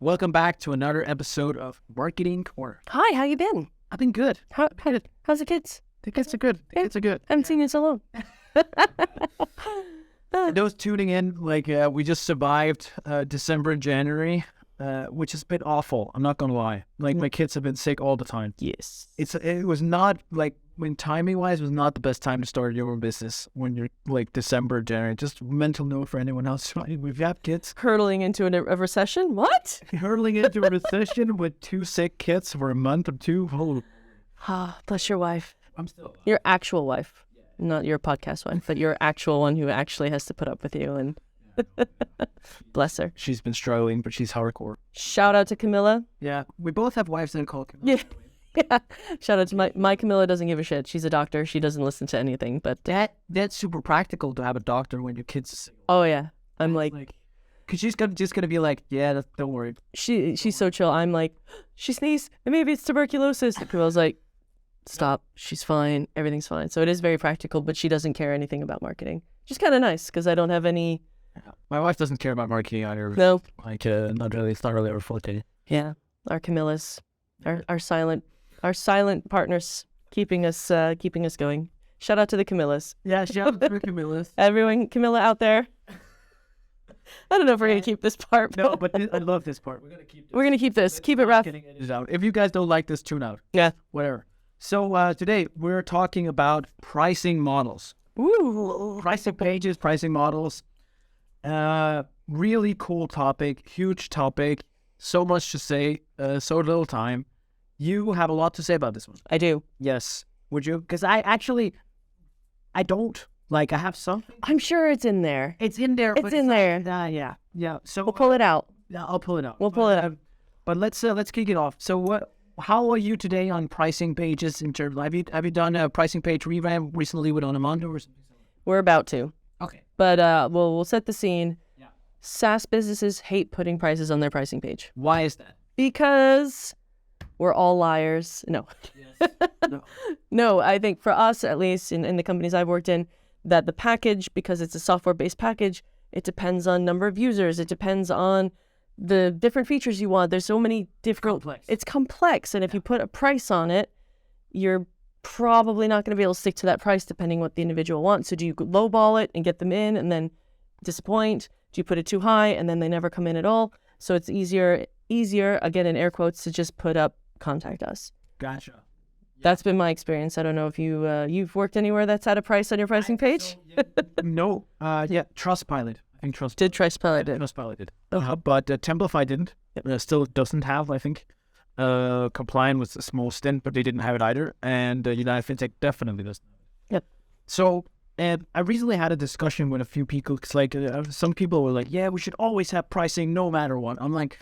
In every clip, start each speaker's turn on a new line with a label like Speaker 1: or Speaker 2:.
Speaker 1: Welcome back to another episode of Marketing Corner.
Speaker 2: Hi, how you been?
Speaker 1: I've been good.
Speaker 2: How's the kids?
Speaker 1: The kids are good. The kids are good.
Speaker 2: I haven't seen you so long.
Speaker 1: Those tuning in, we just survived December and January, which has been awful. I'm not gonna lie. My kids have been sick all the time.
Speaker 2: Yes.
Speaker 1: It was not when timing wise was not the best time to start your own business when you're December, January. Just mental note for anyone else. We've got kids
Speaker 2: Hurtling into a recession? What?
Speaker 1: hurtling into a recession with 2 sick kids for a month or two. Oh,
Speaker 2: Bless your wife.
Speaker 1: I'm still.
Speaker 2: Your actual wife. Not your podcast wife, but your actual one who actually has to put up with you. And bless her.
Speaker 1: She's been struggling, but she's hardcore.
Speaker 2: Shout out to Camilla.
Speaker 1: Yeah, we both have wives that call Camilla.
Speaker 2: Yeah. Yeah. Shout out to my Camilla doesn't give a shit. She's a doctor. She doesn't listen to anything. But
Speaker 1: That's super practical to have a doctor when your kids are sick.
Speaker 2: oh yeah, I'm
Speaker 1: Because she's just gonna be like, yeah, don't worry.
Speaker 2: she's so chill. I'm like, she sneezed and maybe it's tuberculosis. And Camilla's like, stop. She's fine. Everything's fine. So it is very practical, but she doesn't care anything about marketing. Which is kind of nice because I don't have any.
Speaker 1: My wife doesn't care about marketing either.
Speaker 2: No.
Speaker 1: Not really. It's not really reflected.
Speaker 2: Yeah, our Camillas, our silent partners, keeping us going. Shout out to the Camillas.
Speaker 1: Yeah, shout out to Camilla.
Speaker 2: Everyone, Camilla out there. I don't know if we're gonna keep this part.
Speaker 1: No, but I love this part. We're gonna keep this.
Speaker 2: We're gonna keep this. Keep it rough.
Speaker 1: Getting it out. If you guys don't like this, tune out.
Speaker 2: Yeah.
Speaker 1: Whatever. So today we're talking about pricing models.
Speaker 2: Ooh.
Speaker 1: Pricing pages, pricing models. Really cool topic, huge topic. So much to say, so little time. You have a lot to say about this one.
Speaker 2: I do.
Speaker 1: Yes. Would you? Because I don't. I have something.
Speaker 2: I'm sure it's in there.
Speaker 1: It's in there.
Speaker 2: It's in there.
Speaker 1: Yeah. So
Speaker 2: We'll pull it out.
Speaker 1: Yeah, I'll pull it out.
Speaker 2: We'll pull it out.
Speaker 1: But let's kick it off. So how are you today on pricing pages in terms? Have you done a pricing page revamp recently with Onamondo or something?
Speaker 2: We're about to.
Speaker 1: Okay.
Speaker 2: But we'll set the scene.
Speaker 1: Yeah.
Speaker 2: SaaS businesses hate putting prices on their pricing page
Speaker 1: Why is that?
Speaker 2: because we're all liars. No.
Speaker 1: Yes. No.
Speaker 2: No, I think for us, at least in the companies I've worked in, that the package, because it's a software-based package, it depends on number of users. It depends on the different features you want. There's so many different...
Speaker 1: Complex.
Speaker 2: It's complex. And if you put a price on it, you're probably not going to be able to stick to that price depending what the individual wants. So do you lowball it and get them in and then disappoint? Do you put it too high and then they never come in at all? So it's easier, again, in air quotes, to just put up, contact us.
Speaker 1: Gotcha.
Speaker 2: That's been my experience. I don't know if you've worked anywhere that's had a price on your pricing page.
Speaker 1: No. Yeah. Trustpilot. I think Trustpilot
Speaker 2: Did Trustpilot did.
Speaker 1: Trustpilot did. But Templify didn't. Still doesn't have. I think. Compliant was a small stint, but they didn't have it either. And United FinTech definitely doesn't.
Speaker 2: Yep.
Speaker 1: So I recently had a discussion with a few people. Because some people were like, "Yeah, we should always have pricing no matter what." I'm like,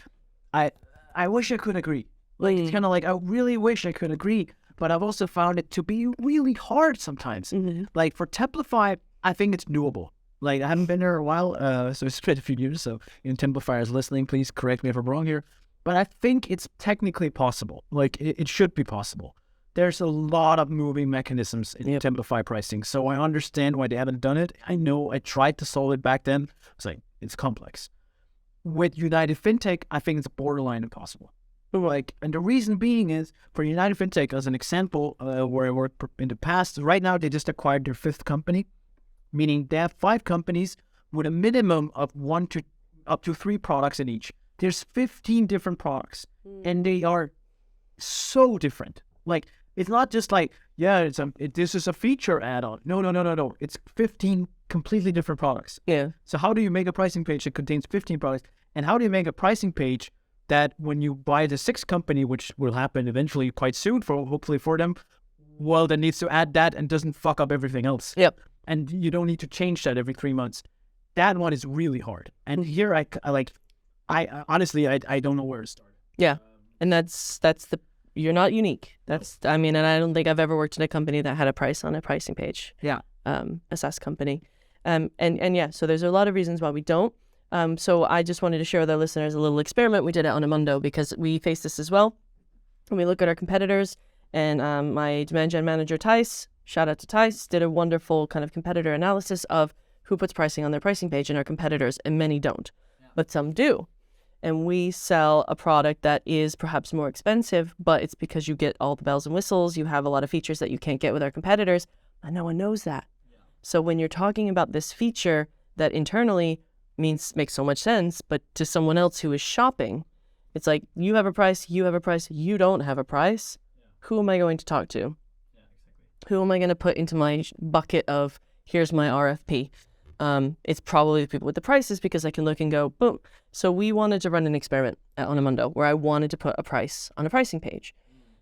Speaker 1: I wish I could agree. It's kind of I really wish I could agree. But I've also found it to be really hard sometimes.
Speaker 2: Mm-hmm.
Speaker 1: For Templify, I think it's doable. I haven't been there a while, so it's been a few years. So, Templify is listening. Please correct me if I'm wrong here. But I think it's technically possible. It should be possible. There's a lot of moving mechanisms in Templify pricing. So I understand why they haven't done it. I know I tried to solve it back then. It's it's complex. With United FinTech, I think it's borderline impossible. And the reason being is, for United FinTech, as an example, where I worked in the past, right now they just acquired their 5th company, meaning they have 5 companies with a minimum of 1 to up to 3 products in each. There's 15 different products, and they are so different. It's not just this is a feature add-on. No. It's 15 completely different products.
Speaker 2: Yeah.
Speaker 1: So how do you make a pricing page that contains 15 products? And how do you make a pricing page that when you buy the 6th company, which will happen eventually quite soon, hopefully for them, that needs to add that and doesn't fuck up everything else.
Speaker 2: Yep.
Speaker 1: And you don't need to change that every 3 months. That one is really hard. And here I honestly, I don't know where to start.
Speaker 2: Yeah. And that's you're not unique. And I don't think I've ever worked in a company that had a price on a pricing page.
Speaker 1: Yeah.
Speaker 2: A SaaS company. And yeah, so there's a lot of reasons why we don't. So I just wanted to share with our listeners a little experiment we did at Onamondo, because we face this as well. When we look at our competitors, and my demand gen manager, Tice, shout out to Tice, did a wonderful kind of competitor analysis of who puts pricing on their pricing page in our competitors, and many don't, but some do. and we sell a product that is perhaps more expensive, but it's because you get all the bells and whistles, you have a lot of features that you can't get with our competitors, and no one knows that. Yeah. So when you're talking about this feature that internally makes so much sense, but to someone else who is shopping, it's like, you have a price, you don't have a price. Yeah. Who am I going to talk to? Yeah, exactly. Who am I going to put into my bucket of, here's my RFP? It's probably the people with the prices, because I can look and go, boom. So we wanted to run an experiment at Onamundo where I wanted to put a price on a pricing page.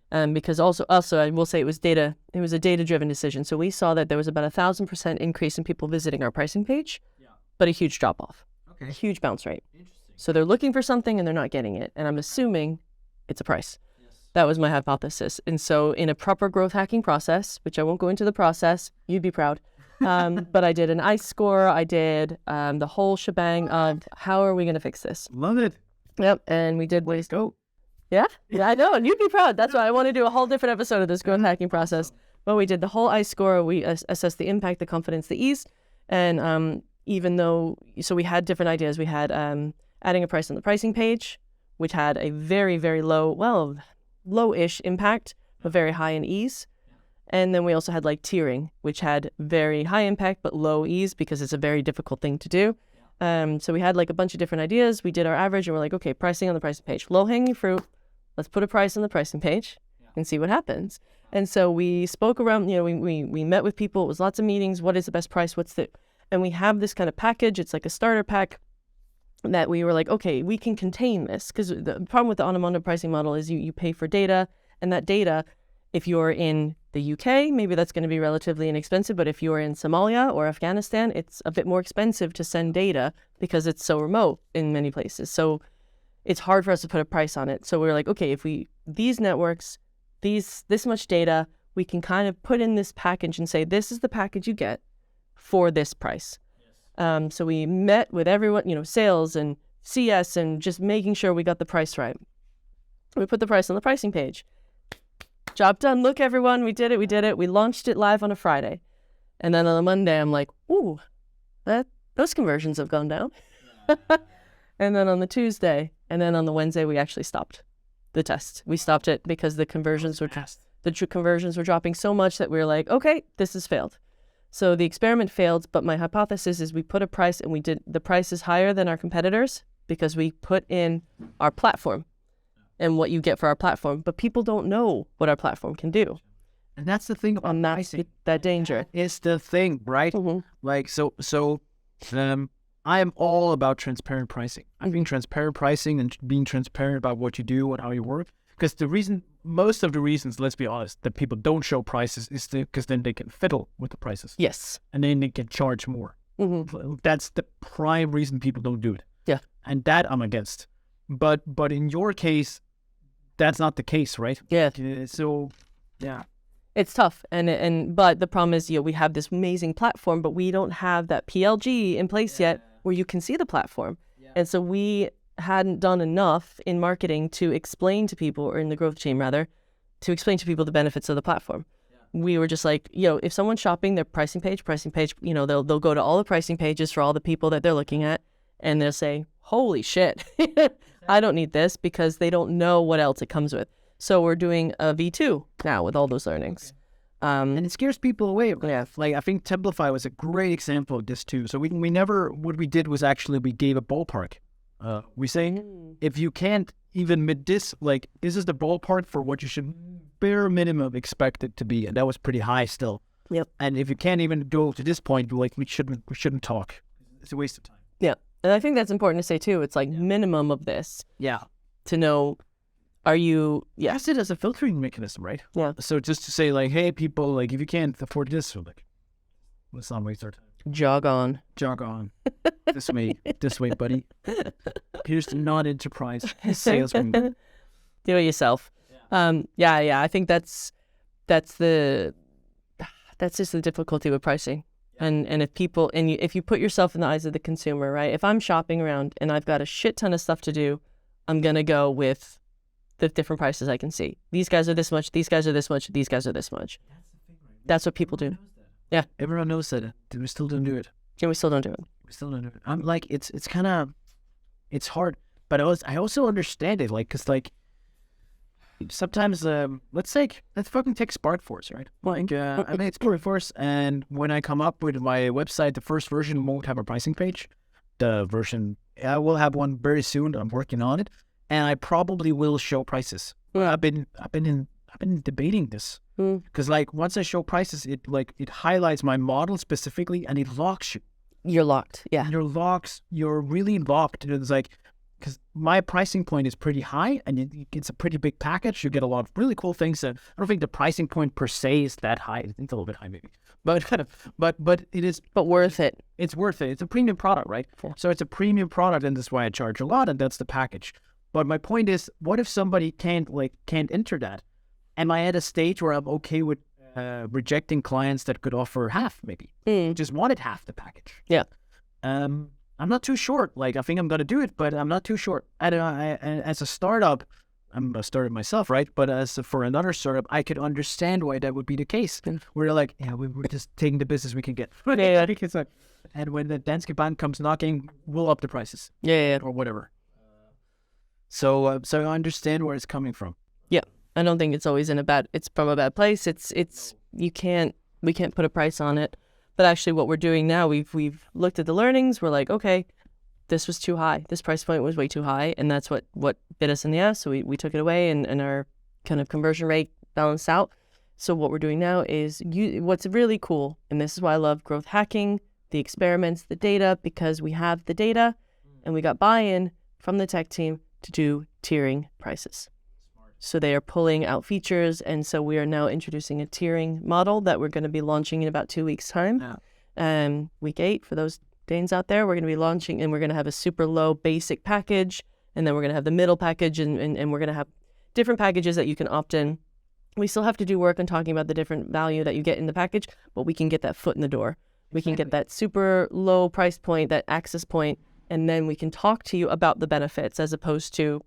Speaker 2: Because also I will say it was a data-driven decision. So we saw that there was about 1,000% increase in people visiting our pricing page, but a huge drop-off, a huge bounce rate. So they're looking for something and they're not getting it. And I'm assuming it's a price. Yes. That was my hypothesis. And so in a proper growth hacking process, which I won't go into the process, you'd be proud. But I did an ICE score. I did the whole shebang of how are we going to fix this?
Speaker 1: Love it.
Speaker 2: Yep. And we did waste. Oh, yeah, I know. And you'd be proud. That's why I want to do a whole different episode of this growth hacking process. But we did the whole ICE score. We assessed the impact, the confidence, the ease. And even though, so we had different ideas. We had adding a price on the pricing page, which had a very, very low-ish impact, but very high in ease. And then we also had like tiering, which had very high impact, but low ease because it's a very difficult thing to do. So we had like a bunch of different ideas. We did our average and we're like, okay, pricing on the pricing page, low hanging fruit. Let's put a price on the pricing page and see what happens. And so we spoke around, we met with people. It was lots of meetings. What is the best price? And we have this kind of package. It's like a starter pack that we were like, okay, we can contain this. Because the problem with the Onamundo pricing model is you pay for data, and that data, if you're in the UK, maybe that's going to be relatively inexpensive. But if you're in Somalia or Afghanistan, it's a bit more expensive to send data because it's so remote in many places. So it's hard for us to put a price on it. So we were like, okay, if these networks, this much data, we can kind of put in this package and say, this is the package you get for this price. Yes. So we met with everyone, sales and CS, and just making sure we got the price right. We put the price on the pricing page. Job done. Look, everyone, we did it. We launched it live on a Friday. And then on a Monday, I'm like, ooh, those conversions have gone down. And then on the Tuesday, and then on the Wednesday, we actually stopped the test. We stopped it because the conversions were dropping so much that we were like, okay, this has failed. So the experiment failed, but my hypothesis is we put a price, and the price is higher than our competitors because we put in our platform and what you get for our platform, but people don't know what our platform can do.
Speaker 1: And that's the thing about pricing.
Speaker 2: That danger.
Speaker 1: Is the thing, right? Mm-hmm. Like, I am all about transparent pricing. I mean, transparent pricing and being transparent about what you do and how you work. Because most of the reasons, let's be honest, that people don't show prices is because then they can fiddle with the prices.
Speaker 2: Yes.
Speaker 1: And then they can charge more. Mm-hmm. That's the prime reason people don't do it.
Speaker 2: Yeah.
Speaker 1: And that I'm against. But in your case, that's not the case, right?
Speaker 2: Yeah.
Speaker 1: So, yeah.
Speaker 2: It's tough. But the problem is, we have this amazing platform, but we don't have that PLG in place yet where you can see the platform. Yeah. And so we hadn't done enough in marketing to explain to people, or in the growth team rather, to explain to people the benefits of the platform. Yeah. We were just like, if someone's shopping their pricing page, they'll go to all the pricing pages for all the people that they're looking at, and they'll say, holy shit, I don't need this, because they don't know what else it comes with. So we're doing a V2 now with all those learnings.
Speaker 1: Okay. And it scares people away. Yeah. Like, I think Templify was a great example of this too. So what we did was actually we gave a ballpark. We say, if you can't even meet this, like, this is the ballpark for what you should bare minimum expect it to be. And that was pretty high still.
Speaker 2: Yep.
Speaker 1: And if you can't even go to this point, like, we shouldn't talk. It's a waste of time.
Speaker 2: Yeah. And I think that's important to say too. It's like minimum of this.
Speaker 1: Yeah.
Speaker 2: To know, are you... Yeah.
Speaker 1: Use it as a filtering mechanism, right?
Speaker 2: Yeah.
Speaker 1: So just to say, like, hey, people, like, if you can't afford this, so, like, let's not waste our time. Jog on. This way, buddy. Here's the non-enterprise salesman.
Speaker 2: Do it yourself. Yeah. I think that's just the difficulty with pricing. And if you put yourself in the eyes of the consumer, right? If I'm shopping around and I've got a shit ton of stuff to do, I'm gonna go with the different prices I can see. These guys are this much. These guys are this much. These guys are this much. That's the thing, right? That's what people do. Yeah.
Speaker 1: Everyone knows that. We still don't do it.
Speaker 2: Yeah, we still don't do it.
Speaker 1: I'm like, it's hard but I also understand it, like, because like sometimes let's fucking take SparkForce, right? Like I made SparkForce, and when I come up with my website, the first version won't have a pricing page. The version I will have one very soon. I'm working on it, and I probably will show prices. I've been debating this because like once I show prices, it highlights my model specifically, and it locks you.
Speaker 2: You're locked. Yeah.
Speaker 1: You're really locked. It's like, because my pricing point is pretty high, and it's a pretty big package. You get a lot of really cool things. I don't think the pricing point per se is that high. I think it's a little bit high maybe, but it is.
Speaker 2: But worth it.
Speaker 1: It's worth it. It's a premium product, right?
Speaker 2: Yeah.
Speaker 1: So it's a premium product, and that's why I charge a lot, and that's the package. But my point is, what if somebody can't enter that? Am I at a stage where I'm okay with rejecting clients that could offer half, maybe just wanted half the package?
Speaker 2: Yeah.
Speaker 1: I'm not too sure. Like, I think I'm going to do it, but I'm not too sure. As a startup, I'm a startup myself, right? But for another startup, I could understand why that would be the case. We're like, we're just taking the business we can get.
Speaker 2: Yeah.
Speaker 1: It's like, and when the Danske Bank comes knocking, we'll up the prices.
Speaker 2: Yeah.
Speaker 1: Or whatever. So I understand where it's coming from.
Speaker 2: Yeah. I don't think it's always it's from a bad place. We can't put a price on it. But actually what we're doing now, we've looked at the learnings. We're like, okay, this was too high. This price point was way too high. And that's what bit us in the ass. So we took it away, and our kind of conversion rate balanced out. So what we're doing now is what's really cool. And this is why I love growth hacking, the experiments, the data, because we have the data and we got buy-in from the tech team to do tiering prices. So they are pulling out features, and so we are now introducing a tiering model that we're going to be launching in about 2 weeks' time. Week 8, for those Danes out there, we're going to be launching, and we're going to have a super low basic package, and then we're going to have the middle package, and we're going to have different packages that you can opt in. We still have to do work on talking about the different value that you get in the package, but we can get that foot in the door. We can get that super low price point, that access point, and then we can talk to you about the benefits as opposed to...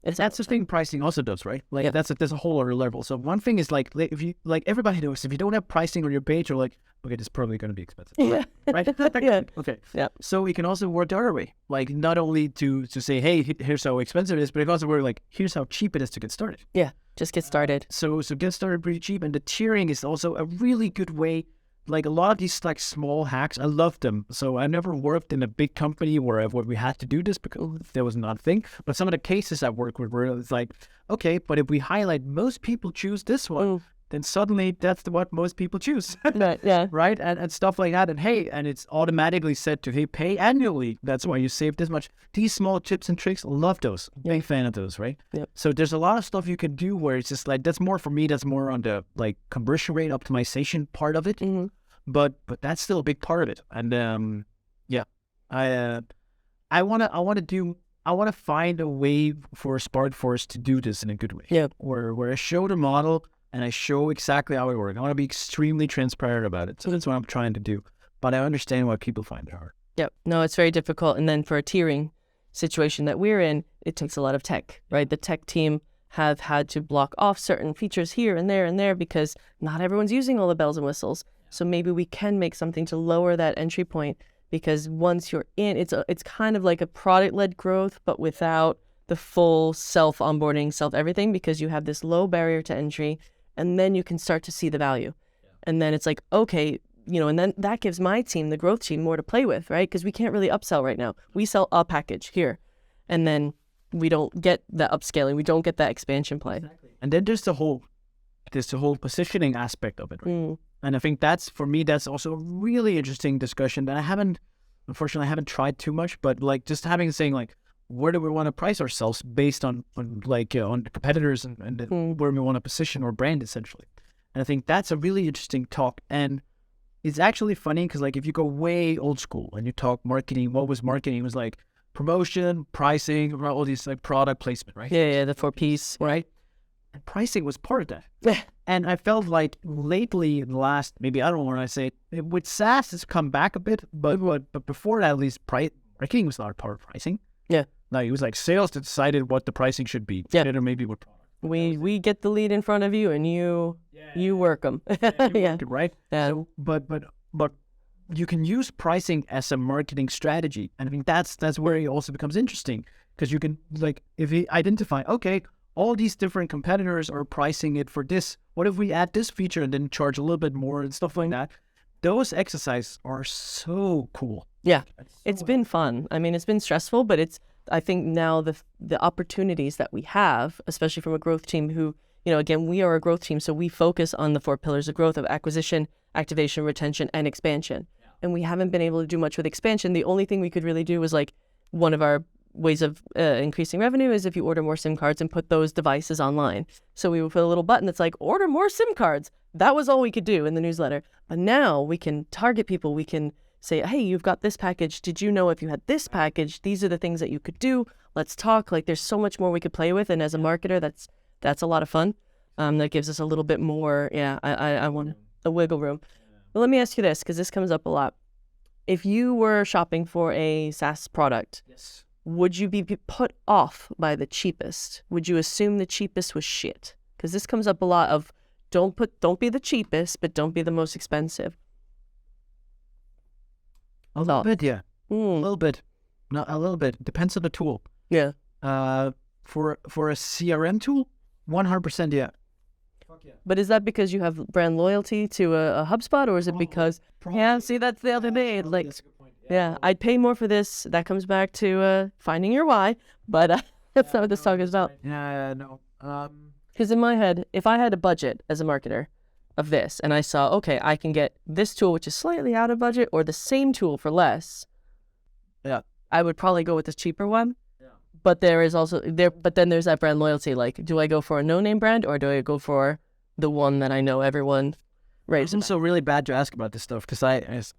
Speaker 1: That's the thing pricing also does, right? Like, there's a whole other level. So one thing is like if you, like, everybody knows, if you don't have pricing on your page, you're like, okay, this is probably going to be expensive.
Speaker 2: Yeah.
Speaker 1: Right?
Speaker 2: Yeah.
Speaker 1: Okay.
Speaker 2: Yeah.
Speaker 1: So we can also work the other way. Like, not only to say, hey, here's how expensive it is, but also we're like, here's how cheap it is to get started.
Speaker 2: Yeah. Just get started.
Speaker 1: So get started pretty cheap. And the tiering is also a really good way. Like, a lot of these like small hacks, I love them. So I never worked in a big company where we had to do this because there was not a thing. But some of the cases I worked with were it's like, okay, but if we highlight most people choose this one, then suddenly that's what most people choose.
Speaker 2: Right, yeah.
Speaker 1: Right? And stuff like that. And hey, and it's automatically set to, hey, pay annually. That's why you save this much. These small tips and tricks, love those. Big fan of those, right?
Speaker 2: Yep.
Speaker 1: So there's a lot of stuff you can do where it's just like, that's more for me, that's more on the like conversion rate optimization part of it.
Speaker 2: Mm-hmm.
Speaker 1: But that's still a big part of it. And I want to find a way for SparkForce to do this in a good way.
Speaker 2: Yeah.
Speaker 1: Where I show the model and I show exactly how it works. I want to be extremely transparent about it. So that's what I'm trying to do. But I understand why people find it hard.
Speaker 2: Yep. No, it's very difficult. And then for a tiering situation that we're in, it takes a lot of tech, right? The tech team have had to block off certain features here and there because not everyone's using all the bells and whistles. So maybe we can make something to lower that entry point, because once you're in, it's kind of like a product-led growth, but without the full self-onboarding, self-everything, because you have this low barrier to entry, and then you can start to see the value. Yeah. And then it's like, okay, and then that gives my team, the growth team, more to play with, right? Because we can't really upsell right now. We sell a package here, and then we don't get that upscaling. We don't get that expansion play.
Speaker 1: Exactly. And then there's the whole positioning aspect of it, right? And I think that's also a really interesting discussion that unfortunately I haven't tried too much, but like just saying like, where do we want to price ourselves based on competitors and where we want to position our brand essentially. And I think that's a really interesting talk. And it's actually funny because like if you go way old school and you talk marketing, what was marketing? It was like promotion, pricing, all these like product placement, right?
Speaker 2: Yeah, the 4 Ps.
Speaker 1: Right? And pricing was part of that. Yeah. And I felt like lately in the last, maybe I don't know when I say it, with SaaS it's come back a bit, but before that at least marketing was not a part of pricing.
Speaker 2: Yeah.
Speaker 1: No, it was like sales that decided what the pricing should be.
Speaker 2: Yeah.
Speaker 1: Or maybe what product.
Speaker 2: We get the lead in front of you and you work them.
Speaker 1: Yeah. Work it, right?
Speaker 2: Yeah.
Speaker 1: So, but you can use pricing as a marketing strategy. And I think that's where it also becomes interesting. because you can, like, if you identify, okay, all these different competitors are pricing it for this. What if we add this feature and then charge a little bit more and stuff like that? Those exercises are so cool.
Speaker 2: Yeah, it's been fun. I mean, it's been stressful, but I think now the opportunities that we have, especially from a growth team who, again, we are a growth team, so we focus on the 4 pillars of growth of acquisition, activation, retention, and expansion. Yeah. And we haven't been able to do much with expansion. The only thing we could really do was like one of our ways of increasing revenue is if you order more SIM cards and put those devices online. So we would put a little button that's like, order more SIM cards. That was all we could do in the newsletter. But now we can target people. We can say, hey, you've got this package. Did you know if you had this package, these are the things that you could do. Let's talk. Like, there's so much more we could play with. And as a marketer, that's a lot of fun. That gives us a little bit more, I want a wiggle room. But let me ask you this, because this comes up a lot. If you were shopping for a SaaS product,
Speaker 1: Yes.
Speaker 2: would you be put off by the cheapest? Would you assume the cheapest was shit? Because this comes up a lot of don't be the cheapest, but don't be the most expensive.
Speaker 1: A little bit, yeah. A little bit. Not a little bit. Depends on the tool.
Speaker 2: Yeah.
Speaker 1: For a CRM tool, 100% yeah.
Speaker 2: But is that because you have brand loyalty to a HubSpot, or is it because yeah? See, that's the other day. Like,
Speaker 1: that's a good point.
Speaker 2: yeah, I'd pay more for this. That comes back to finding your why. But that's not what this talk is about.
Speaker 1: Yeah, no.
Speaker 2: Because in my head, if I had a budget as a marketer of this, and I saw, okay, I can get this tool which is slightly out of budget, or the same tool for less.
Speaker 1: Yeah,
Speaker 2: I would probably go with the cheaper one.
Speaker 1: Yeah.
Speaker 2: But there is also But then there's that brand loyalty. Like, do I go for a no-name brand, or do I go for the one that I know everyone raves?
Speaker 1: I'm so really bad to ask about this stuff because I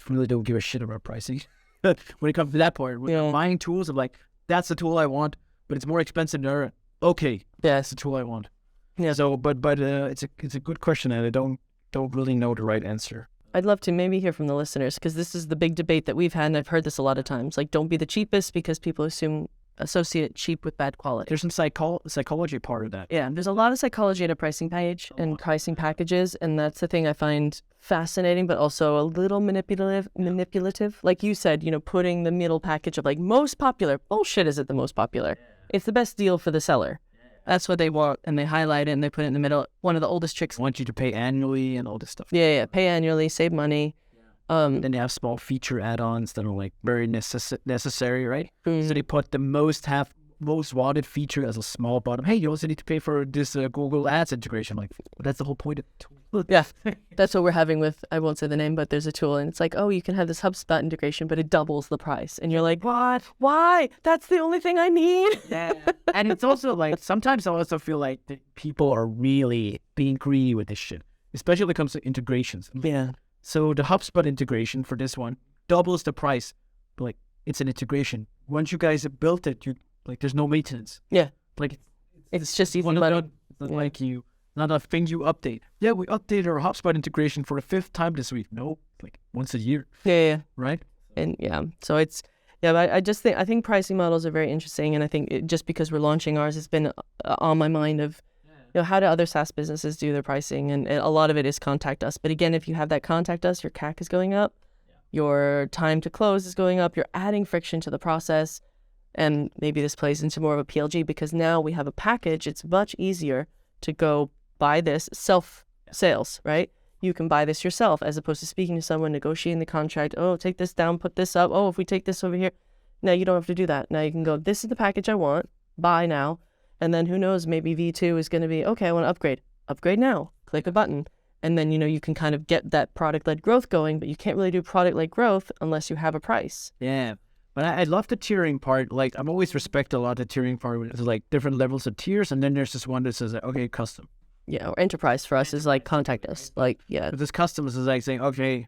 Speaker 1: really don't give a shit about pricing. When it comes to that point, when I'm buying tools, I'm like, that's the tool I want, but it's more expensive than okay.
Speaker 2: Yeah,
Speaker 1: that's the tool I want.
Speaker 2: Yeah.
Speaker 1: So, but it's a good question, and I don't really know the right answer.
Speaker 2: I'd love to maybe hear from the listeners, because this is the big debate that we've had, and I've heard this a lot of times. Like, don't be the cheapest, because people associate cheap with bad quality.
Speaker 1: There's some psychology part of that.
Speaker 2: Yeah, there's a lot of psychology in a pricing page and pricing packages, and that's the thing I find fascinating, but also a little manipulative. Like you said, putting the middle package of like most popular. Bullshit, is it the most popular? It's the best deal for the seller. That's what they want, and they highlight it and they put it in the middle. One of the oldest tricks.
Speaker 1: I want you to pay annually and all this stuff.
Speaker 2: Yeah, pay annually, save money.
Speaker 1: Then they have small feature add-ons that are like very necessary, right? So they put the most wanted feature as a small bottom. Hey, you also need to pay for this Google Ads integration. Like, that's the whole point of the tool.
Speaker 2: Yeah, that's what we're having with, I won't say the name, but there's a tool, and it's like, oh, you can have this HubSpot integration, but it doubles the price. And you're like, what? Why? That's the only thing I need.
Speaker 1: Yeah. And it's also like, sometimes I also feel like that people are really being greedy with this shit, especially when it comes to integrations.
Speaker 2: Yeah.
Speaker 1: So the HubSpot integration for this one doubles the price. But like, it's an integration. Once you guys have built it, there's no maintenance.
Speaker 2: Yeah.
Speaker 1: Like,
Speaker 2: it's just even money.
Speaker 1: It's not like not a thing you update. Yeah, we updated our HubSpot integration for the 5th time this week. No, like once a year.
Speaker 2: Yeah.
Speaker 1: Right?
Speaker 2: And so it's, but I think pricing models are very interesting. And I think just because we're launching ours, it's been on my mind of, how do other SaaS businesses do their pricing? And a lot of it is contact us. But again, if you have that contact us, your CAC is going up, your time to close is going up, you're adding friction to the process. And maybe this plays into more of a PLG, because now we have a package. It's much easier to go buy this self-sales, right? You can buy this yourself as opposed to speaking to someone, negotiating the contract. Oh, take this down, put this up. Oh, if we take this over here. Now you don't have to do that. Now you can go, this is the package I want, buy now. And then who knows, maybe V2 is going to be, okay, I want to upgrade. Upgrade now. Click a button. And then, you can kind of get that product-led growth going, but you can't really do product-led growth unless you have a price.
Speaker 1: Yeah. But I love the tiering part. Like, I'm always respect a lot the tiering part. There's like different levels of tiers, and then there's this one that says, okay, custom.
Speaker 2: Yeah, or enterprise for us is like contact us. Like, yeah.
Speaker 1: But this custom is like saying, okay,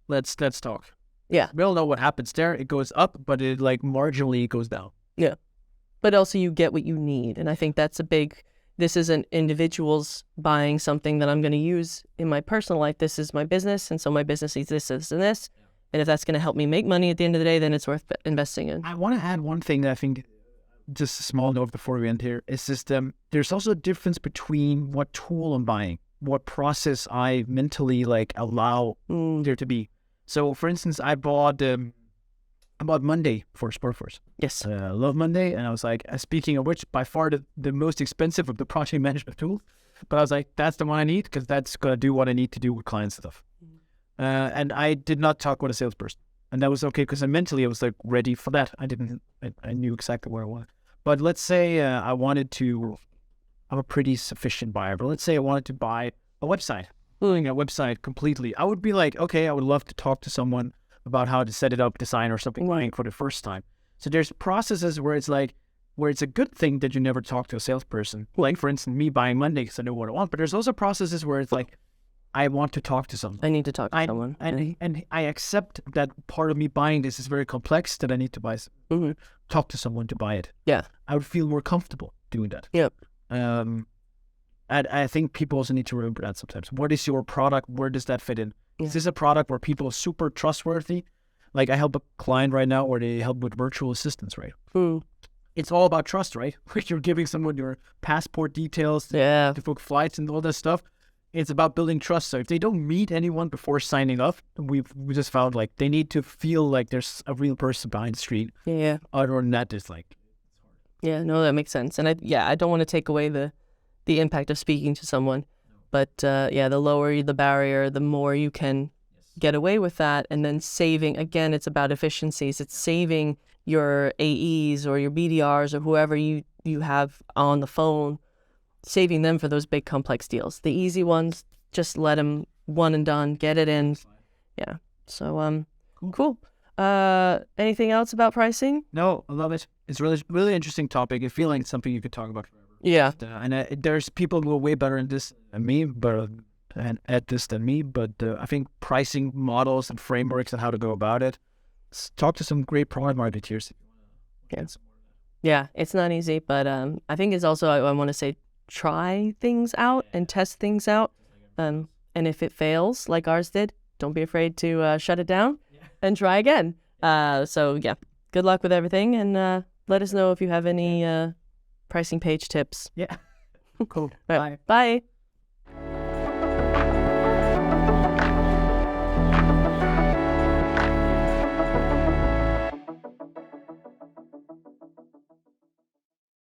Speaker 1: let's talk.
Speaker 2: Yeah.
Speaker 1: We all know what happens there. It goes up, but it like marginally goes down.
Speaker 2: Yeah. But also you get what you need. And I think that's this isn't individuals buying something that I'm going to use in my personal life. This is my business. And so my business needs this, this, and this. And if that's going to help me make money at the end of the day, then it's worth investing in.
Speaker 1: I want to add one thing that I think, just a small note before we end here, is just there's also a difference between what tool I'm buying, what process I mentally like allow there to be. So, for instance, I bought about Monday for Sportforce.
Speaker 2: Yes.
Speaker 1: I love Monday, and I was like, speaking of which, by far the most expensive of the project management tools. But I was like, that's the one I need because that's gonna do what I need to do with client stuff. And I did not talk with a salesperson, and that was okay because mentally I was like ready for that. I knew exactly what I wanted. But let's say I'm a pretty sufficient buyer. But let's say I wanted to buy a website, building a website completely. I would be like, okay, I would love to talk to someone about how to set it up, design or something like for the first time. So there's processes where it's a good thing that you never talk to a salesperson. Like for instance, me buying Monday because I know what I want. But there's also processes where it's like, I want to talk to someone.
Speaker 2: I need to talk to someone.
Speaker 1: And I accept that part of me buying this is very complex, that I need to talk to someone to buy it.
Speaker 2: Yeah.
Speaker 1: I would feel more comfortable doing that.
Speaker 2: Yep.
Speaker 1: And I think people also need to remember that sometimes. What is your product? Where does that fit in? Yeah. Is this a product where people are super trustworthy? Like I help a client right now where they help with virtual assistants, right? It's all about trust, right? You're giving someone your passport details to book flights and all that stuff. It's about building trust. So if they don't meet anyone before signing up, we just found like they need to feel like there's a real person behind the screen.
Speaker 2: Yeah.
Speaker 1: Other than that, it's like.
Speaker 2: Yeah, no, that makes sense. And I don't want to take away the impact of speaking to someone. But the lower the barrier, the more you can get away with that. And then saving, again, it's about efficiencies. It's saving your AEs or your BDRs or whoever you have on the phone, saving them for those big complex deals. The easy ones, just let them one and done, get it in. Yeah. So, cool. Anything else about pricing?
Speaker 1: No, I love it. It's really, really interesting topic. I feel like it's something you could talk about forever.
Speaker 2: Yeah.
Speaker 1: There's people who are way better at this than me, but I think pricing models and frameworks and how to go about it. Talk to some great product marketeers.
Speaker 2: Yeah, it's not easy, but I think it's also, I want to say, try things out and test things out. And if it fails, like ours did, don't be afraid to shut it down and try again. So yeah, good luck with everything, and let us know if you have any pricing page tips.
Speaker 1: Yeah. Cool.
Speaker 2: Bye. Bye.